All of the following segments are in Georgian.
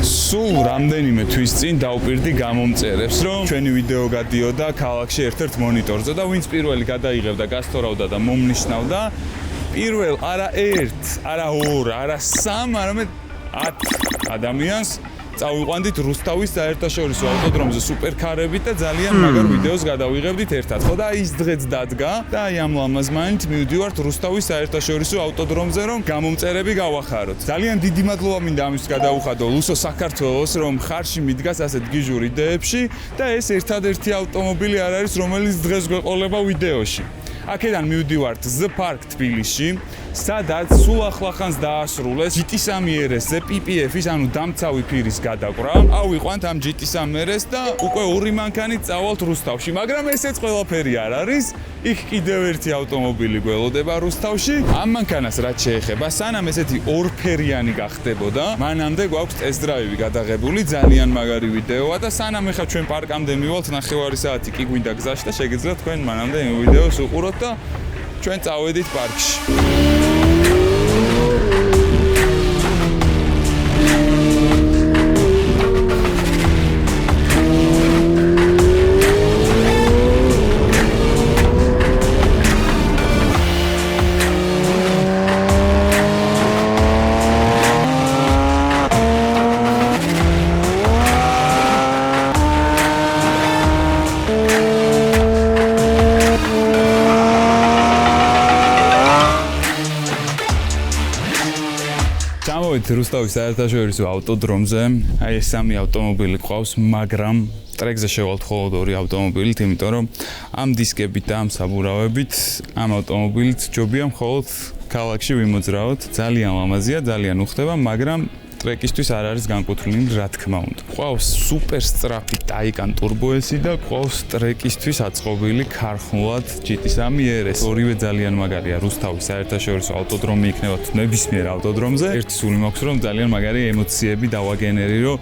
სულ რამდენიმე თვის წინ დავპირდი გამომწერებს, რომ ჩვენი ვიდეო გადიოდა ქალაქში ერთ-ერთ მონიტორზე და ვინც პირველი გადაიღებდა, გასწორავდა და მომნიშნავდა პირველ არა ერთ, არა ორ, არა სამ, არამედ 10 ადამიანს წავიყვანდით რუსთავის საერთაშორისო ავტოდრომზე სუპერქარებით და ძალიან მაგარ ვიდეოს გადავიღებდით ერთად. ხო და ის დღეც დადგა და აი ამ ლამაზმანით მივდივართ რუსთავის საერთაშორისო ავტოდრომზე, რომ გამომწერები გავახაროთ. ძალიან დიდი მადლობა მინდა ამისთვის გადაუხადო ლუსო საქართველოს, რომ ხარში მიდგას ასეთ გიჟურ იდეებში და ეს ერთადერთი ავტომობილი არ არის, რომელიც დღეს გვეყოლება ვიდეოში. აქედან მივდივართ The Park თბილისში, სადაც სულ ახლახანს დაასრულეს GT3 RS-ზე PPF-ის, ანუ დამცავი ფირის გადაკვრა. ავიყვანთ ამ GT3 RS და უკვე 2 მანქანით წავალთ რუსთავში, მაგრამ ესეც ყველაფერი არ არის. იქ კიდევ ერთი ავტომობილი გველოდება რუსთავში. ამ მანქანას რაც შეეხება, სანამ ესეთი ორფერიანი გახდებოდა, მანამდე გვაქვს ტესტ-დრაივი გადაღებული, ძალიან მაგარი ვიდეოა და სანამ ეხა ჩვენ პარკამდე მივალთ, 9 საათი კი გვინდა გზაში და შეგიძლიათ თქვენ მანამდე იმ ვიდეოს უყუროთ და ჩვენ წავედით პარკში. რუსთავის საერთაშორისო ავტოდრომზე, აი ეს სამი ავტომობილი ყავს, მაგრამ ტრეკზე შევალთ მხოლოდ 2 ავტომობილით, იმიტომ რომ ამ დისკებით და ამ საბურავებით ამ ავტომობილით ჯობია მხოლოდ ქალაქში ვიმოძრაოთ. ძალიან ლამაზია, ძალიან უხდება, მაგრამ ტრეკისთვის არ არის განკუთვნილი, რა თქმა უნდა. ყავს სუპერ სწრაფი Taycan Turbo S და ყავს ტრეკისთვის აწყობილი ქარხნულად GT3 RS. ორივე ძალიან მაგარია. რუსთავის საერთაშორისო ავტოდრომი იქნება ნებისმიერ ავტოდრომზე. ერთი სული მაქვს, რომ ძალიან მაგარი ემოციები დავაგენერირო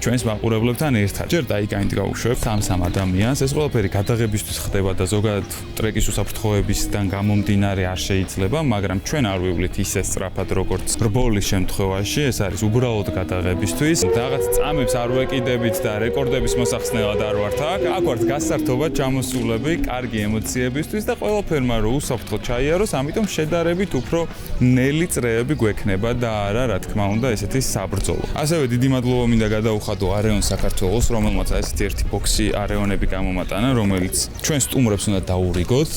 ჩვენს მაყურებლებთან ერთად. ჯერ Taycan-ით გავუშვებ 3 ადამიანს. ეს ყველაფერი გადაღებისთვის ხდება და ზოგადად ტრეკის უსაფრთხოებისგან გამომდინარე არ შეიძლება, მაგრამ ჩვენ არ ვივლით ისე სწრაფად, როგორც რბოლის შემთხვევაში. ეს არის უბრალოდ გადაღებისთვის. რაღაც წამებს არ ვეკიდებით და რეკორდების მოსახსნელად არ ვართ აქ. აქ ვართ გასართობად ჩამოსულები, კარგი ემოციებისთვის და ყველაფერმა რო უსაფრთხოდ ჩაიაროს, ამიტომ შედარებით უფრო ნელი წრეები გვექნება და არა, რა თქმა უნდა, ესეთი საბრძოლო. ასევე დიდი მადლობა მინდა გადაუხადო Areon საქართველოს, რომელმაც ესეთი ერთი ბოქსი Areon-ები გამომატანა, რომელიც ჩვენ სტუმრებს უნდა დაურიგოთ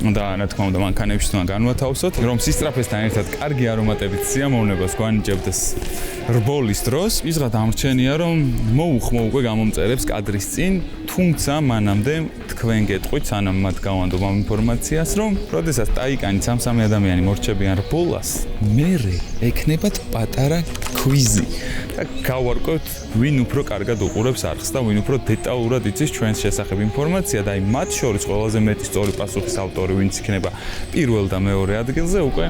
და რა თქმა უნდა მანქანებში უნდა განვათავსოთ, რომ სისწრაფესთან ერთად კარგი არომატებით სიამოვნებას გვანიჭებდეს რბოლის დროს. ისღა დამრჩენია, რომ მოუხმო უკვე გამომწერებს კადრის წინ, თუმცა მანამდე თქვენ გეტყვით, სანამ მათ გავანდობ ამ ინფორმაციას, რომ როდესაც Taycan-ი 3 ადამიანი მორჩებიან რბოლას, მერე ექნებათ პატარა ქვიზი და გავარკვევთ, ვინ უფრო კარგად უყურებს არხს და ვინ უფრო დეტალურად იცის ჩვენს შესახებ ინფორმაცია და აი მათ შორის ყველაზე მეტი სწორი პასუხის ავტორი ვინც იქნება პირველ და მეორე ადგილზე, უკვე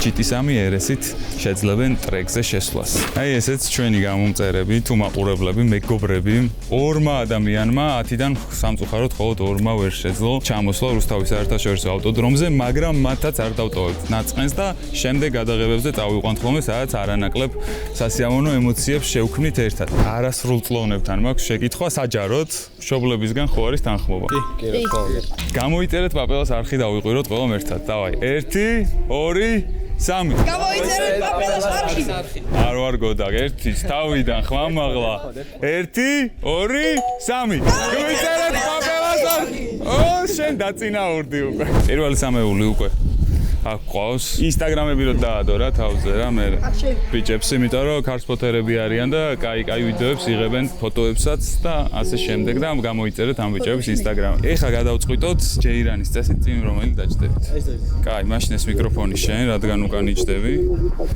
GT3 RS-ით შეძლებენ ტრეკზე შესვლას. აი ესეც ჩვენი გამომწერები, თუ მაყურებლები, მეგობრები, 2 ადამიანმა 10-დან სამწუხაროდ მხოლოდ 2-მა ვერ შეძლო ჩამოსვლა რუსთავის საერთაშორისო ავტოდრომზე, მაგრამ მათაც არ დავტოვებთ ნაწყენს და შემდეგ გადაღებებზე წავიყვანთ ხოლმე, სადაც არანაკლებ სასიამოვნო ემოციებს შევქმნით ერთად. არასრულ წლოვნებთან მაქვს შეკითხვა საჯაროდ, მშობლებისგან ხო არის თანხმობა? კი, რა თქმა უნდა. გამოიწერეთ პაპელას არხი და ვიყუროთ ყველამ ერთად. დავაი, 1, 2, 3. გამოიწერეთ პაპელას არხი. არ ვარ გოდა, 1 თავიდან ხმამაღლა. 1, 2, 3. გამოიწერეთ პაპელას არხი. ო, შენ დაწინაურდი უკვე. პირველი სამეული უკვე. აქ ყავს ინსტაგრამები რო დაადო რა თავზე რა მე ბიჭებს, იმიტომ რომ ქარსპოთერები არიან და კაი ვიდეოებს იღებენ, ფოტოებსაც და ასე შემდეგ და გამოიწერეთ ამ ბიჭების ინსტაგრამი. ეხლა გადავწყვიტოთ ჯეირანის წესით წინ რომელი დაჭდებით. კაი, მაშინ ეს მიკროფონი შენ, რადგან უკან იჭდები.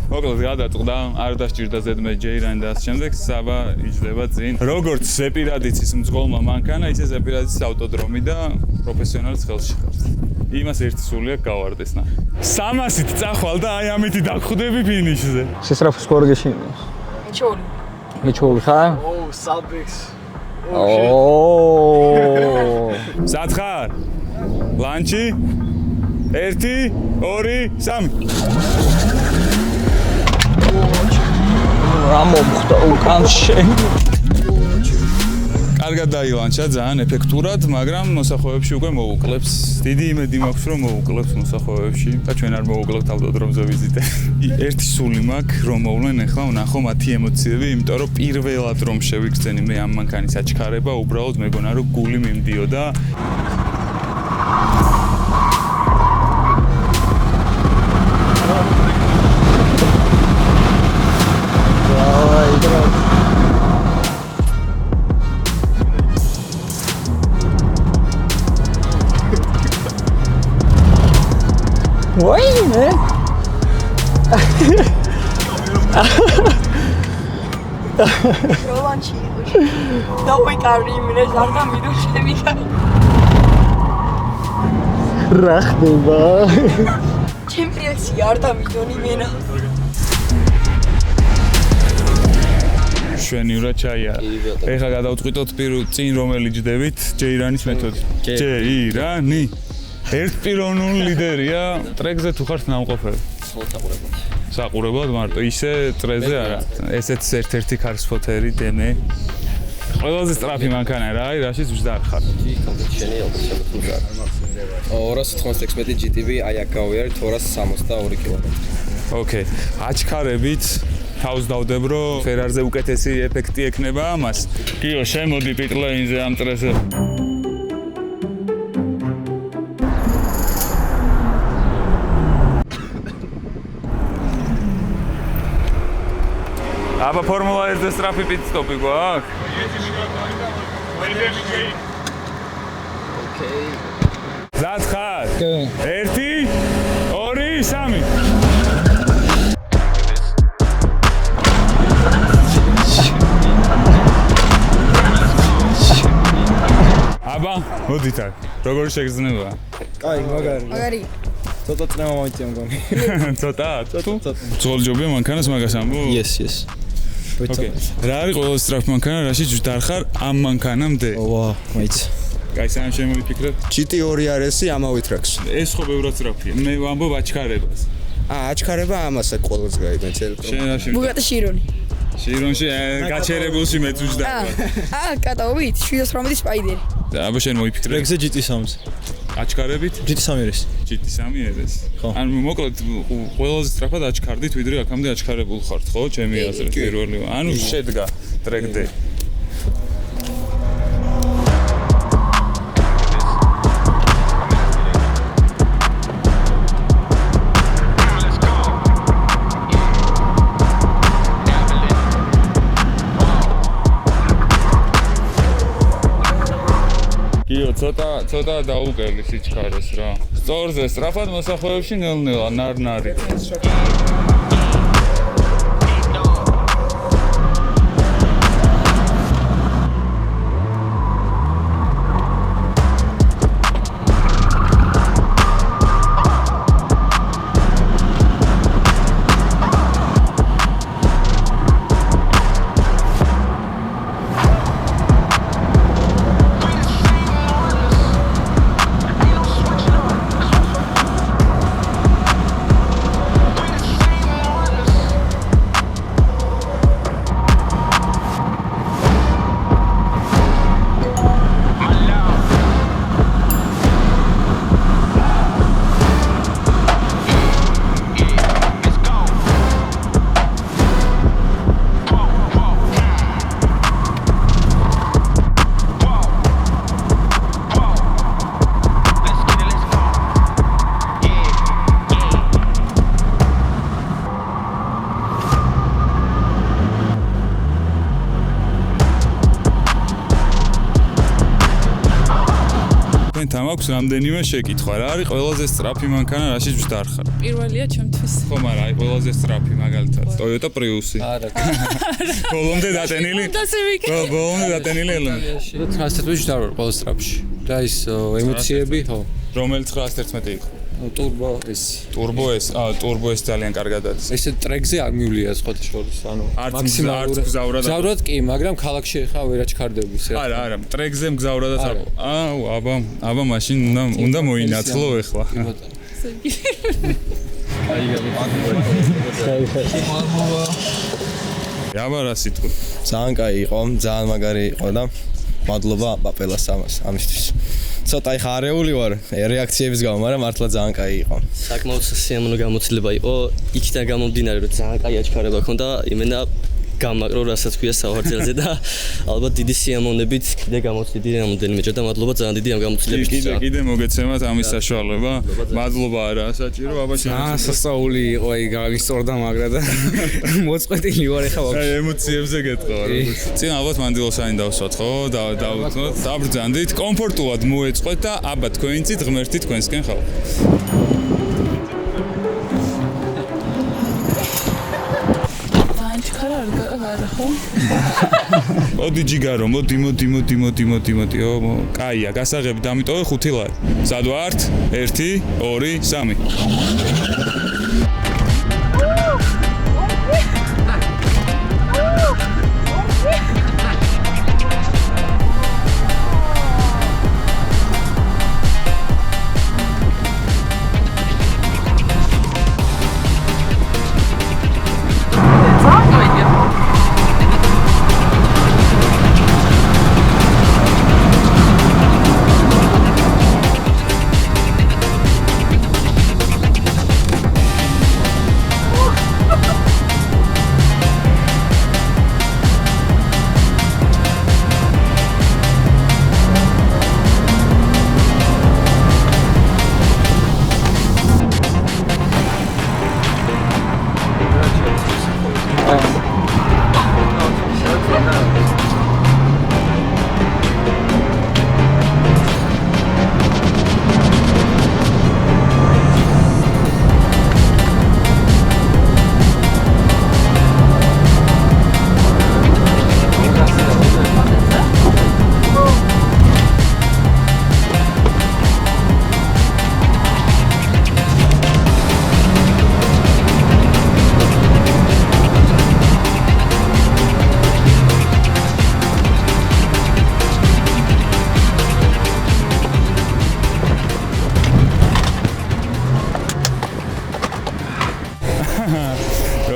მოკლედ გადაწყდა, არ დასჭირდა ზედმე ჯეირანი და ასე შემდეგ, საბა იჭდება წინ. როგორც ზეპირადიცის მძღოლმა მანქანა, ისე ზეპირადიცის ავტოდრომი და პროფესიონალის ხელში ხართ. იმას ერთი სული აქვს გავარდეს ნა. 300-ით წახვალ და აი ამითი დაგხვდები ფინიშზე. Შესწრაფი სკორი გეშინია. მიჩოული. მიჩოული ხარ? საბექს. სად ხარ? ლანჩი? 1, 2, 3. რა გამომხდა უკან შენ. კარგად დაილანჩა ძალიან ეფექტურად, მაგრამ მოსახვეებში უკვე მოუკლებს. დიდი იმედი მაქვს, რომ მოუკლებს მოსახვეებში და ჩვენ არ მოუკლევთ ავტოდრომზე ვიზიტე. ერთი სული მაქვს, რომ მოვლენ ახლა ვნახო მათი ემოციები, იმიტომ რომ პირველად რომ შევიგრძენი მე ამ მანქანის აჩქარება, უბრალოდ მეგონა რომ გული მიმდიოდა. Ვაიმე. როლანჩი იყო. დავიკარი იმრე ზარდა მიდო შევიდა. რა ხდება? ჩემპიონი არ დამიდონი მენა. შვენიურად ჩაია. ეხლა გადავწყვიტოთ წინ რომელი ჯდებით, ჯეირანის მეთოდი. ჯეირანი. ერთპიროვნული ლიდერია, ტრეკზე თუ ხართ ნამყოფები. საყურებლად მარტო, ისე ტრეზე არა. ესეც ერთ-ერთი კარსფოთერი დემე. ყველაზე სწრაფი მანქანა რა, რაშიც ვждარ ხარ. შენი 216 GTB აი აქ გავიარე 262 კილომეტრი. ოკეი. აჩქარებით თავს დავდებ, რომ ფერარზე უკეთესი ეფექტი ექნება ამას. კიო, შემოდი პიტლეინზე ამ ტრეზე. აბა ფორმულა 1-ზე სწრაფი პიტსტოპი გვაქვს? ოკეი. ზად ხარ? კი. 1 2 3 აბა, მოდით აქ. როგორ შეგრძნება? კაი, მაგარი. მაგარი. ცოტა წნევა მომიწია მგონი. ცოტა? ძოლჯობია მანქანას მაგას ამბო? Yes. ოკეი. რა არის ყველაზე სწრაფი მანქანა, რაშიც ვждარ ხარ ამ მანქანამდე? ვა, მაიც. კაი, სანამ შემოვიფიქრებ. GT2 RS-ი ამავე ტრაქს. ეს ხო ბევრად სწრაფია. მე ვამბობ აჩქარებას. აჩქარება ამასაც ყოველს გაიგე წელს. შენ რაში? ბუგატი შირონი. შირონში გაჩერებულში მეც ვждარ. კატაობით 718 სპაიდერი. აბა შენ მოიფიქრე. ტრეკზე GT3-ს. აჩქარებით? GT3 RS. GT3 RS. ხო. ანუ მოკლედ ყველაზე სწრაფად აჩქარდით, ვიდრე აქამდე აჩქარებულ ხართ, ხო? ჩემი აზრით პირველი. ანუ შედგა ტრეკდე. კიო, ცოტა დაუკელი სიჩქარეს რა. სწორზე სწრაფად მოსახვეებში ნელ-ნელა ნარ-ნარი. თქვენთან აქვს რამდენიმე შეკითხვა. რა არის ყველაზე სწრაფი მანქანა, რაშიც ვждარ ხარ? პირველია ჩემთვის. ხო, მაგრამ აი ყველაზე სწრაფი მაგალითად Toyota Prius-ი. არა. ბოლომდე დატენილი. ხო, ბოლომდე დატენილი ელემენტი. 911 ვждარ ყველა სტრაფში. და ის ემოციები, ხო. რომელი 911 იყო? Turbo S. Turbo S ძალიან კარგად არის. ესე ტრეკზე არ მივლია სხვათა შორის, ანუ არც გზავრად. გზავრად კი, მაგრამ ქალაქში ხა ვერ აჩქარდები ისე. არა, ტრეკზე მგზავრადაც არ. აბა მაშინ უნდა მოინაცლო ეხლა. აბა რა სიტყვი. ძალიან კაი იყო, ძალიან მაგარი იყო და მადლობა პაპელას ამისთვის. ცოტა ხა არეული ვარ რეაქციების გამო, მაგრამ მართლა ძალიან კაი იყო. საკმაოდ სიამოვნო გამოცდილება იყო. იქიდან გამომდინარე, რომ ძალიან კაი აჩქარება ჰქონდა იმენა გამაკრო, რასაც ქვია სავარძელზე და ალბათ დიდი სიამოვნებით კიდე გამოცდიდი რამოდენიმეჯერ და მადლობა ძალიან დიდი ამ გამოცდილებისთვის. კიდე მოგეცემათ ამის საშუალება. მადლობა არა საჭირო, აბა შენ სასწაული იყო აი გავისწორდა მაგრა და მოწყვეტილი ვარ ახლა ვაფშე. აი ემოციებზე გეტყვა როგორც. წინ ალბათ მანდილოსანი დავსვათ ხო? დავუწნოთ. დაბრძანდით, კომფორტულად მოეწყვეთ და აბა თქვენიცით ღმერთი თქვენსკენ ხავ. მოდი ჯიგარო, მოდი. კაია, გასაღები დამიტოვე 5 ლარი. სად ვართ? 1, 2, 3.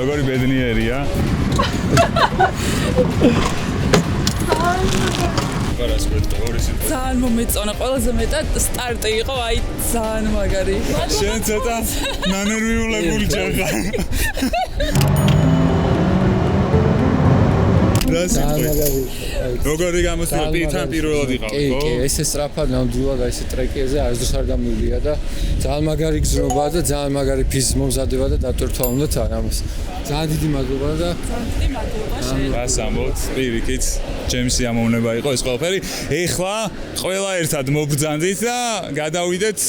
როგორი ბედნიერია. ძალიან მომეწონა, ყველაზე მეტად სტარტი იყო, აი ძალიან მაგარი. შენ ცოტა ნანერვიულებული ჯახა. რა სიტყვი? როგორი გამოსწორდი თან პირველად იყავ, ხო? კი, ესე სწრაფად ნამდვილად აი ესე ტრეკიაზე არასდროს არ გამივია და ძალიან მაგარი გზნობაა და ძალიან magari ფიზის მომზადება და დატვირთვა უნდათ ამას. ძალიან დიდი მადლობა და დიდი მადლობა შენ. რას ამბობთ? პირიქით, ჩემი სიამოვნება იყო ეს ყველაფერი. ეხლა ყველა ერთად მობრძანდით და გადავიდეთ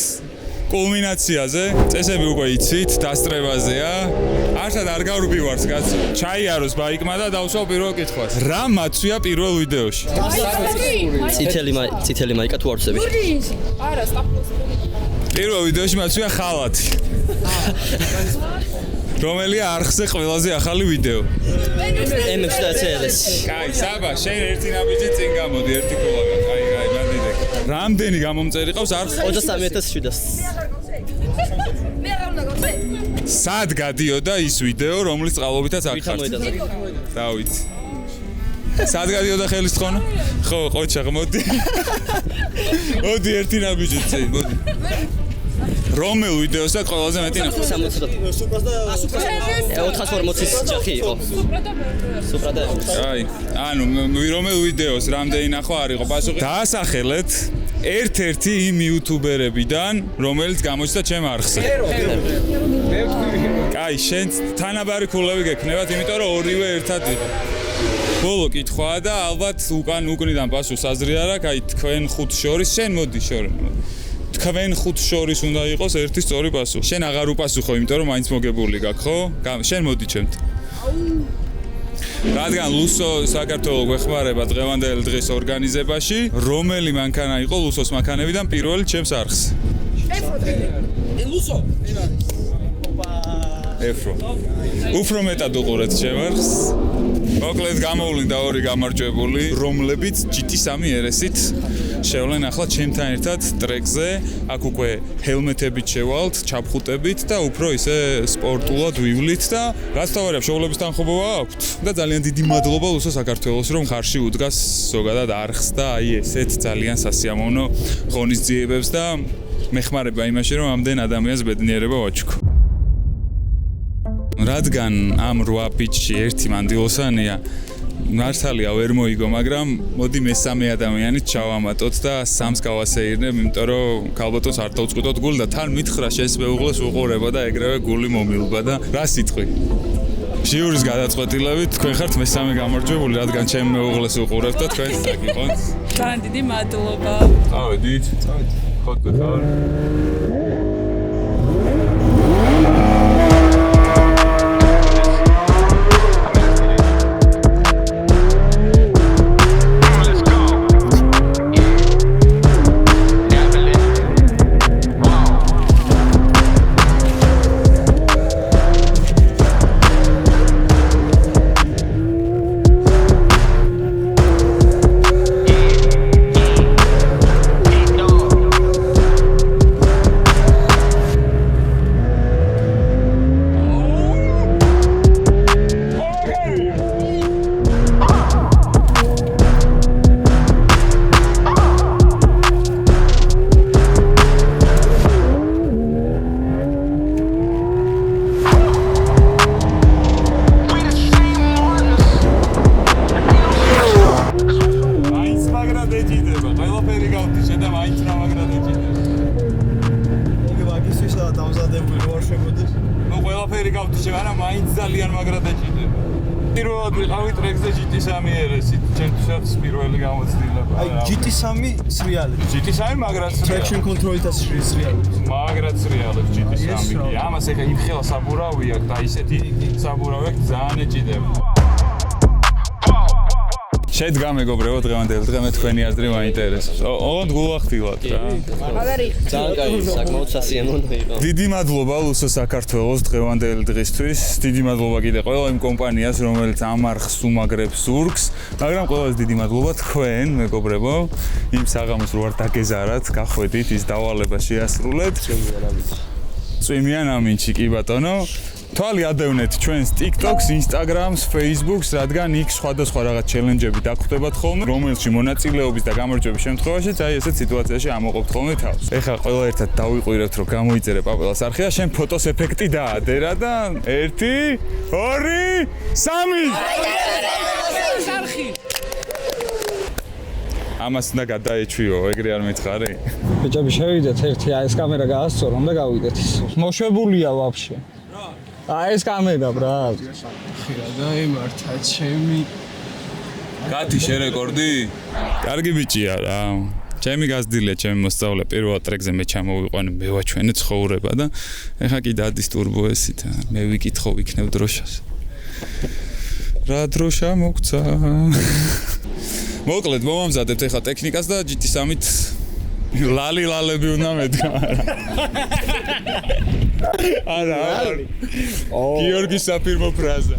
კულმინაციაზე. წესები უკვე იცით, დასწრებაზეა. არსად არ გავრბივართ კაცო. ჩაიაროს ბაიკმა და დავსვავ პირველ კითხვას. რა მაცვია პირველ ვიდეოში? წითელი მაიკა თუ არცები? არა, სტაფლოს. პირველ ვიდეოში მაცვია ხალათი. რომელია არხზე ყველაზე ახალი ვიდეო? M6-ს. კაი, საბა, შენ ერთი ნაბიჯი წინ გამოდი, ერთი კულაკა. კაი, მანდიდე. რამდენი გამომწერი ყავს არხი? 23700. სად გადიოდა ის ვიდეო, რომლის წყალობითაც აქ ხართ? დავით. სად გადიოდა ხელის თხოვნა? ხო, ყოჩა, მოდი. მოდი ერთი ნაბიჯი წინ, მოდი. რომელ ვიდეოსაც ყველაზე მეტი ნახე? 440-ის ჯახი იყო. სუპრა და აი, ანუ რომელ ვიდეოს რამდენი ნახვა არ იყო პასუხი? დაასახელეთ ერთ-ერთი იმ იუთუბერებიდან, რომელიც გამოჩნდა ჩემ არხზე. კაი, შენ თანაბარი ქულები გექნებათ, იმიტომ რომ ორივე ერთად იყო. ბოლო კითხვაა და ალბათ უკნიდან პასუხს აზრი არ აქვს, აი თქვენ ხუთ შორის, შენ მოდი შორი. თქვენ ხუთ შორის უნდა იყოს ერთი სწორი პასუხი. შენ აღარ უპასუხო, იმიტომ რომ მაინც მოგებული გაქვს, ხო? შენ მოდი ჩემთ. რადგან ლუსო საქართველოს გვეხმარება დღევანდელი დღის ორგანიზებაში, რომელი მანქანა იყო ლუსოს მანქანებიდან პირველი ჩემს არხს? ლუსო. ეფრო. უფრო მეტად უყურეთ ჩემ არხს. მოკლედ გამოვლინდა ორი გამარჯვებული, რომლებიც GT3 RS-ით შევლენ ახლა ჩემთან ერთად ტრეკზე, აქ უკვე ჰელმეტებით შევალთ, ჩაფხუტებით და უფრო ისე სპორტულად ვივლით და გასთავარია მშობლების თანხმობა აქვთ და ძალიან დიდი მადლობა უსო საქართველოს რომ ხარში უდგას ზოგადად არხს და აი ესეთ ძალიან სასიამოვნო ღონისძიებებს და მეხმარება იმაში რომ ამდენ ადამიანს ბედნიერება ვაჩუქო. რადგან ამ 8 ბიჭში ერთი მანდილოსანია მართალია ვერ მოიგო, მაგრამ მოდი მესამე ადამიანით ჩავამატოთ და სამს გავასეირნებ, იმიტომ რომ ქალბატონს არ დაუწყვიტოთ გული და თან მითხრა შენს მეუღლეს უყურება და ეგრევე გული მომილვა და რა სიტყვი. ჟიურის გადაწყვეტილებით თქვენ ხართ მესამე გამარჯვებული, რადგან ჩემ მეუღლეს უყურებთ და თქვენ საკითხოთ. ძალიან დიდი მადლობა. წავედით. ხოთ ხარ. GT3 მაგრაც traction control-ითაც რეალებს. მაგრაც რეალებს GT3. ამას ეხა იმ ხელა საბურავი აქვს და ისეთი საბურავი აქვს ძალიან ეჭიდება. შედგა მეგობრებო დღევანდელი დღე მე თქვენი აზრი მაინტერესებს. ოღონდ გულახდილად რა. ძალიან კაი, საკმაოდ სასიამოვნო იყო. დიდი მადლობა ლუსო საქართველოს დღევანდელი დღისთვის. დიდი მადლობა კიდე ყველა იმ კომპანიას, რომელიც ამ არხს უმაგრებს ზურგს, მაგრამ ყველას დიდი მადლობა თქვენ მეგობრებო. იმ საღამოს რო არ დაგეზარათ, გახვედით ის დავალება შეასრულეთ. წვიმიან ამინჩი კი ბატონო. თვალი ადევნეთ ჩვენს TikTok-ს, Instagram-ს, Facebook-ს, რადგან იქ სხვადასხვა რაღაც ჩელენჯები დაგხვდებათ ხოლმე, რომელში მონაწილეობის და გამარჯვების შემთხვევაშიც აი ესეთ სიტუაციაში ამოყოფთ ხოლმე თავს. ეხლა ყველა ერთად დავიყურებთ, რომ გამოიწერე პაპელას არხი და შენ ფოტოს ეფექტი დაადერა და 1 2 3 ამას უნდა გადაეჩვიო, ეგრე არ მეცხარი? ბიჭები შევიდეთ ერთი ეს კამერა გაასწორონ და გავიდეთ ის. მოშვებულია ვაფშე. ეს კამერა ბრატ. ხირა დაემართა ჩემი. კათი შერეკორდი? კარგი ბიჭია რა. ჩემი გაზრდილია, ჩემი მოსწავლე პირველ ტრეკზე მე ჩამოვიყვანე, მე ვაჩვენე ცხოვრება და ეხა კი დადის ტურბო ესით, მე ვიკითხო ვიქნებ დროშას. რა დროშა მოგცა? მოკლედ მომამზადებთ ეხა ტექნიკას და GT3-ით ლალები უნდა მედგა. არა. გიორგის საფირმო ფრაზა.